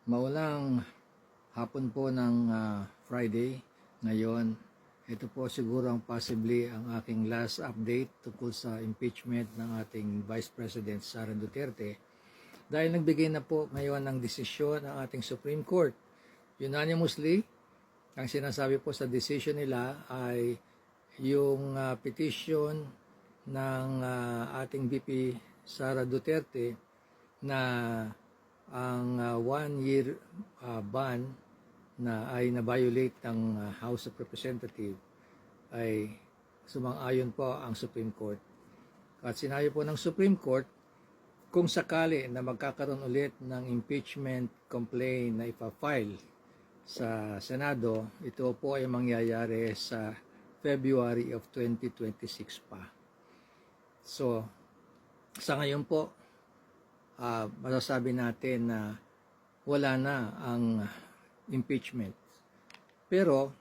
Maulang hapon po ng Friday ngayon. Ito po siguro ang possibly ang aking last update tungkol sa impeachment ng ating Vice President Sara Duterte. Dahil nagbigay na po ngayon ng desisyon ng ating Supreme Court. Unanimously, ang sinasabi po sa decision nila ay yung petition ng ating VP Sara Duterte na ang 1-year ban na ay na-violate ng House of Representatives ay sumang-ayon po ang Supreme Court. At sinabi po ng Supreme Court, kung sakali na magkakaroon ulit ng impeachment complaint na ipafile sa Senado, ito po ay mangyayari sa February of 2026 pa. So, sa ngayon po, masasabi natin na wala na ang impeachment. Pero,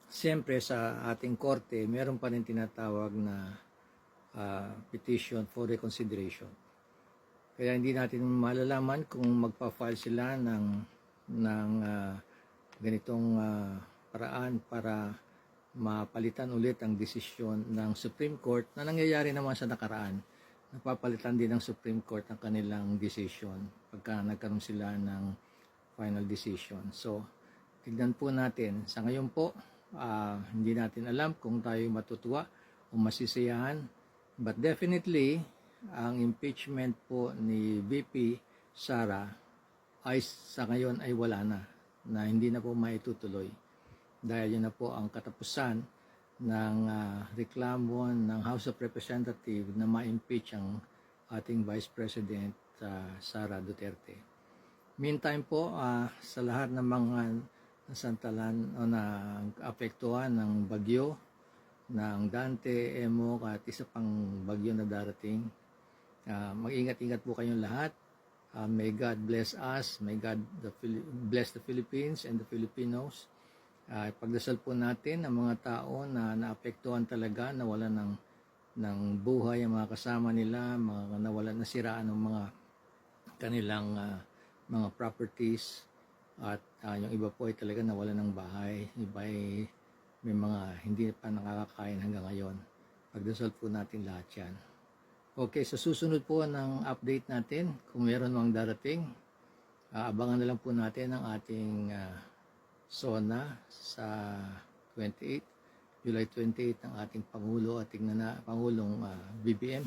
siyempre sa ating korte, meron pa rin tinatawag na petition for reconsideration. Kaya hindi natin malalaman kung magpa-file sila ng ganitong paraan para mapalitan ulit ang desisyon ng Supreme Court na nangyayari naman sa nakaraan. Napapalitan din ng Supreme Court ang kanilang decision pagka nagkaroon sila ng final decision. So, tignan po natin. Sa ngayon po, hindi natin alam kung tayo matutuwa o masisiyahan. But definitely, ang impeachment po ni VP Sara ay sa ngayon ay wala na hindi na po maitutuloy. Dahil yun na po ang katapusan ng reklamo ng House of Representatives na ma-impeach ang ating Vice President Sara Duterte. Meantime po, sa lahat ng mga nasantalan o na-apektuhan ng bagyo, ng Dante, Emok at isa pang bagyo na darating, mag-ingat-ingat po kayong lahat. May God bless us, may God bless the Philippines and the Filipinos. Pagdasal po natin ang mga tao na naapektuhan talaga, nawalan ng buhay ang mga kasama nila, mga nawalan, nasiraan ng mga kanilang mga properties, at yung iba po ay talaga nawalan ng bahay, iba ay may mga hindi pa nakakakain hanggang ngayon. Pagdasal po natin lahat yan. Okay, sa susunod po ng update natin, kung meron mang darating, abangan na lang po natin ang ating SONA sa 28, July 28 ng ating Pangulo at Pangulong BBM,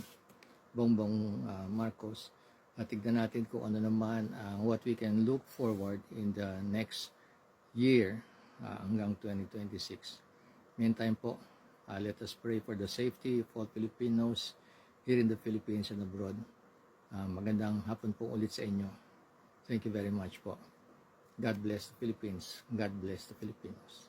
Bongbong Marcos. At tignan natin kung ano naman what we can look forward in the next year hanggang 2026. Meantime po, let us pray for the safety of all Filipinos here in the Philippines and abroad. Magandang hapon po ulit sa inyo. Thank you very much po. God bless the Philippines. God bless the Filipinos.